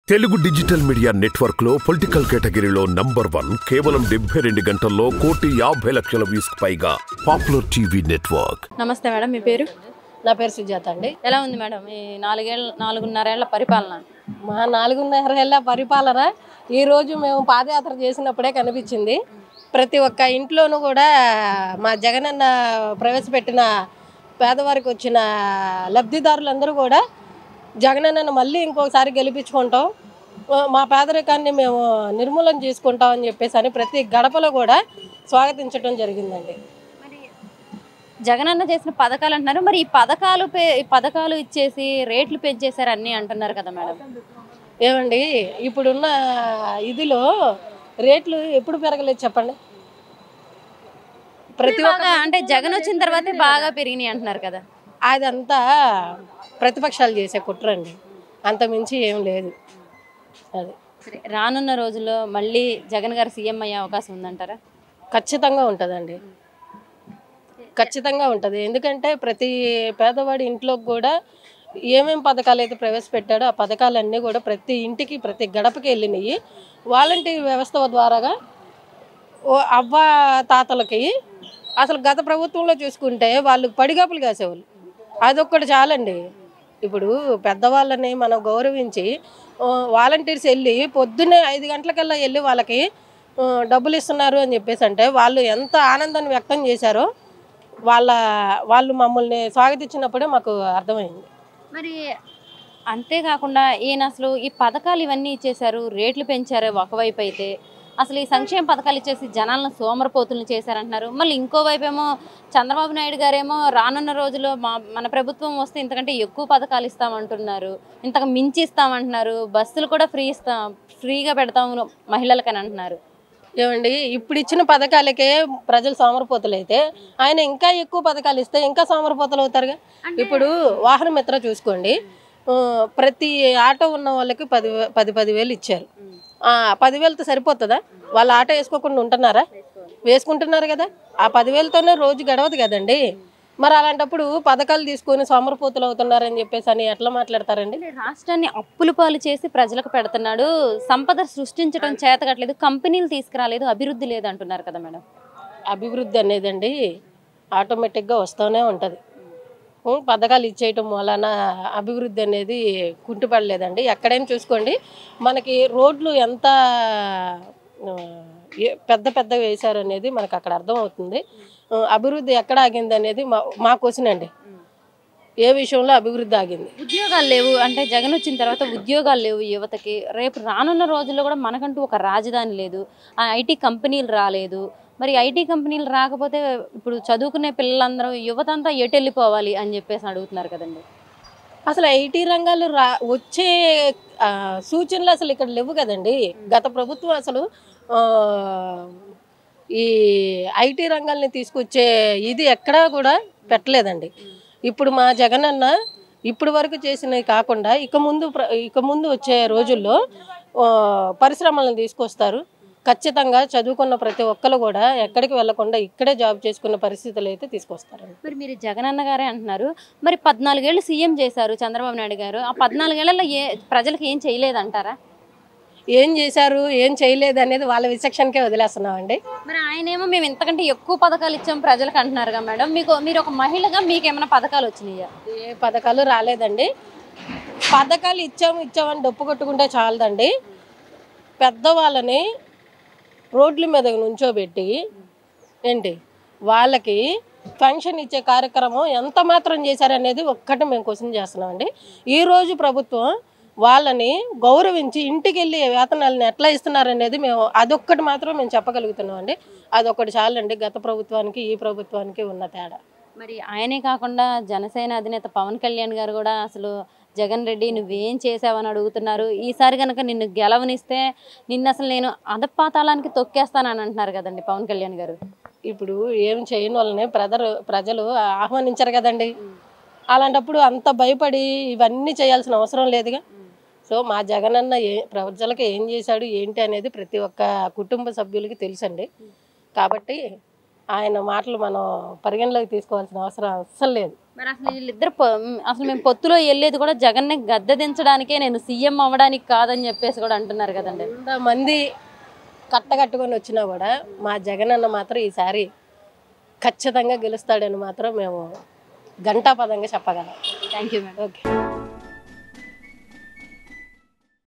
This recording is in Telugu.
తెలుగు డిజిటల్ మీడియా నెట్వర్క్ లో పొలిటికల్ కేటగిరీలో నంబర్ 1 కేవలం 72 గంటల్లో 1,50,00,000 వ్యూస్ పైగా పాపులర్ టీవీ నెట్వర్క్. నమస్తే మేడం, మీ పేరు? నా పేరు సుజాత అండి. ఎలా ఉంది మేడం ఈ 4.5 ఏళ్ల పరిపాలన? మా 4.5 ఏళ్ల పరిపాలన ఈరోజు మేము పాదయాత్ర చేసినప్పుడే కనిపించింది. ప్రతి ఒక్క ఇంట్లోనూ కూడా మా జగనన్న ప్రవేశపెట్టిన పేదవారికి వచ్చిన లబ్ధిదారులందరూ కూడా జగనన్నను మళ్ళీ ఇంకొకసారి గెలిపించుకుంటాం, మా పేదరికాన్ని మేము నిర్మూలన చేసుకుంటాం అని చెప్పేసి అని ప్రతి గడపలో కూడా స్వాగతించడం జరిగిందండి. జగనన్న చేసిన పథకాలు అంటున్నారు, మరి ఈ పథకాలు ఇచ్చేసి రేట్లు పెంచేశారు అన్నీ అంటున్నారు కదా మేడం. ఏమండి, ఇప్పుడున్న ఇదిలో రేట్లు ఎప్పుడు పెరగలేదు చెప్పండి? ప్రతి ఒక్క అంటే జగన్ వచ్చిన తర్వాతే బాగా పెరిగినాయి అంటున్నారు కదా. అదంతా ప్రతిపక్షాలు చేసే కుట్రండి, అంత మించి ఏం లేదు. అది సరే, రానున్న రోజుల్లో మళ్ళీ జగన్ గారు సీఎం అయ్యే అవకాశం ఉందంటారా? ఖచ్చితంగా ఉంటుందండి, ఖచ్చితంగా ఉంటుంది. ఎందుకంటే ప్రతి పేదవాడి ఇంట్లోకి కూడా ఏమేం పథకాలు అయితే ప్రవేశపెట్టాడో ఆ పథకాలన్నీ కూడా ప్రతి ఇంటికి ప్రతి గడపకి వెళ్ళినాయి. వాలంటీర్ వ్యవస్థ ద్వారాగా అవ్వ తాతలకి అసలు గత ప్రభుత్వంలో చూసుకుంటే వాళ్ళు పడిగాపులు కాసేవాళ్ళు, అదొక్కటి చాలండి. ఇప్పుడు పెద్దవాళ్ళని మనం గౌరవించి వాలంటీర్స్ వెళ్ళి పొద్దున్నే 5 గంటలకల్లా వెళ్ళి వాళ్ళకి డబ్బులు ఇస్తున్నారు అని చెప్పేసి అంటే వాళ్ళు ఎంత ఆనందాన్ని వ్యక్తం చేశారో వాళ్ళు మమ్మల్ని స్వాగతించినప్పుడే మాకు అర్థమైంది. మరి అంతేకాకుండా ఈయన అసలు ఈ పథకాలు ఇవన్నీ ఇచ్చేశారు, రేట్లు పెంచారు ఒకవైపు అయితే, అసలు ఈ సంక్షేమ పథకాలు ఇచ్చేసి జనాలను సోమరపోతులను చేశారంటున్నారు. మళ్ళీ ఇంకోవైపు ఏమో చంద్రబాబు నాయుడు గారేమో రానున్న రోజుల్లో మన ప్రభుత్వం వస్తే ఇంతకంటే ఎక్కువ పథకాలు ఇస్తామంటున్నారు, ఇంతకు మించి ఇస్తామంటున్నారు, బస్సులు కూడా ఫ్రీగా పెడతాము మహిళలకని అంటున్నారు. ఏమండి, ఇప్పుడు ఇచ్చిన పథకాలకే ప్రజలు సోమరపోతులు అయితే ఆయన ఇంకా ఎక్కువ పథకాలు ఇస్తే ఇంకా సోమరపోతులు అవుతారుగా. ఇప్పుడు వాహన మిత్ర చూసుకోండి, ప్రతి ఆటో ఉన్న వాళ్ళకి 10,000 ఇచ్చారు. 10,000తో సరిపోతుందా? వాళ్ళు ఆటో వేసుకోకుండా ఉంటున్నారా? వేసుకుంటున్నారు కదా. ఆ 10,000తోనే రోజు గడవదు కదండి. మరి అలాంటప్పుడు పథకాలు తీసుకొని సోమరపోతులు అవుతున్నారని చెప్పేసి అని ఎట్లా మాట్లాడతారండి? రాష్ట్రాన్ని అప్పుల పాలు చేసి ప్రజలకు పెడుతున్నాడు, సంపద సృష్టించడం చేతకట్లేదు, కంపెనీలు తీసుకురాలేదు, అభివృద్ధి లేదు అంటున్నారు కదా మేడం. అభివృద్ధి అనేదండి ఆటోమేటిక్గా వస్తూనే ఉంటుంది. పథకాలు ఇచ్చేయటం వలన అభివృద్ధి అనేది కుంటుపడలేదండి. ఎక్కడైనా చూసుకోండి, మనకి రోడ్లు ఎంత పెద్ద వేశారు అనేది మనకు అక్కడ అర్థమవుతుంది. అభివృద్ధి ఎక్కడ ఆగింది అనేది మా క్వశ్చన్ అండి. ఏ విషయంలో అభివృద్ధి ఆగింది? ఉద్యోగాలు లేవు అంటే జగన్ వచ్చిన తర్వాత ఉద్యోగాలు లేవు యువతకి. రేపు రానున్న రోజుల్లో కూడా మనకంటూ ఒక రాజధాని లేదు, ఐటీ కంపెనీలు రాలేదు. మరి ఐటీ కంపెనీలు రాకపోతే ఇప్పుడు చదువుకునే పిల్లలందరూ యువత అంతా ఎటు వెళ్ళిపోవాలి అని చెప్పేసి అడుగుతున్నారు కదండి. అసలు ఐటీ రంగాలు వచ్చే సూచనలు అసలు ఇక్కడ లేవు కదండి. గత ప్రభుత్వం అసలు ఈ ఐటీ రంగాల్ని తీసుకొచ్చే ఇది ఎక్కడా కూడా పెట్టలేదండి. ఇప్పుడు మా జగనన్న ఇప్పుడు వరకు చేసినవి కాకుండా ఇక ముందు వచ్చే రోజుల్లో పరిశ్రమలను తీసుకొస్తారు. ఖచ్చితంగా చదువుకున్న ప్రతి ఒక్కరు కూడా ఎక్కడికి వెళ్లకుండా ఇక్కడే జాబ్ చేసుకున్న పరిస్థితులు అయితే తీసుకొస్తారండి. మరి మీరు జగనన్న గారే అంటున్నారు, మరి 14 ఏళ్ళు సీఎం చేశారు చంద్రబాబు నాయుడు గారు. ఆ 14 ఏళ్లలో ప్రజలకు ఏం చేయలేదంటారా? ఏం చేశారు ఏం చేయలేదు అనేది వాళ్ళ విచక్షణకే వదిలేస్తున్నామండి. మరి ఆయనేమో మేము ఇంతకంటే ఎక్కువ పథకాలు ఇచ్చాం ప్రజలకు అంటున్నారుగా మేడం. మీరు ఒక మహిళగా మీకు ఏమైనా పథకాలు వచ్చినాయా? ఏ పథకాలు రాలేదండి. పథకాలు ఇచ్చామని డప్పు కొట్టుకుంటే చాలదండి. పెద్దవాళ్ళని రోడ్ల మీద నుంచోబెట్టి వాళ్ళకి పెన్షన్ ఇచ్చే కార్యక్రమం ఎంత మాత్రం చేశారనేది ఒక్కటి మేము క్వశ్చన్ చేస్తున్నామండి. ఈరోజు ప్రభుత్వం వాళ్ళని గౌరవించి ఇంటికి వెళ్ళి వేతనాలను ఎట్లా ఇస్తున్నారనేది అదొక్కటి మాత్రం మేము చెప్పగలుగుతున్నామండి. అదొక్కటి చాలండి గత ప్రభుత్వానికి ఈ ప్రభుత్వానికి ఉన్న తేడా. మరి ఆయనే కాకుండా జనసేన అధినేత పవన్ కళ్యాణ్ గారు కూడా అసలు జగన్ రెడ్డి నువ్వేం చేసావని అడుగుతున్నారు. ఈసారి కనుక నిన్ను గెలవనిస్తే అసలు నేను అధపాతాళానికి తొక్కేస్తానని అంటున్నారు కదండి పవన్ కళ్యాణ్ గారు. ఇప్పుడు ఏం చేయని వాళ్ళని ప్రజలు ఆహ్వానించారు కదండి. అలాంటప్పుడు అంత భయపడి ఇవన్నీ చేయాల్సిన అవసరం లేదుగా. సో మా జగనన్న ప్రజలకు ఏం చేశాడు ఏంటి అనేది ప్రతి ఒక్క కుటుంబ సభ్యులకి తెలుసండి. కాబట్టి ఆయన మాటలు మనం పరిగణలోకి తీసుకోవాల్సిన అవసరం అస్సలు లేదు. మరి అసలు వీళ్ళిద్దరు అసలు మేము పొత్తులో వెళ్ళేది కూడా జగన్ని గద్దె దించడానికే, నేను సీఎం అవ్వడానికి కాదని చెప్పేసి కూడా అంటున్నారు కదండి. ఎంతమంది కట్టకట్టుకొని వచ్చినా కూడా మా జగన్ అన్న మాత్రం ఈసారి ఖచ్చితంగా గెలుస్తాడని మాత్రం మేము ఘంటాపదంగా చెప్పగలం. Thank you madam. ఓకే.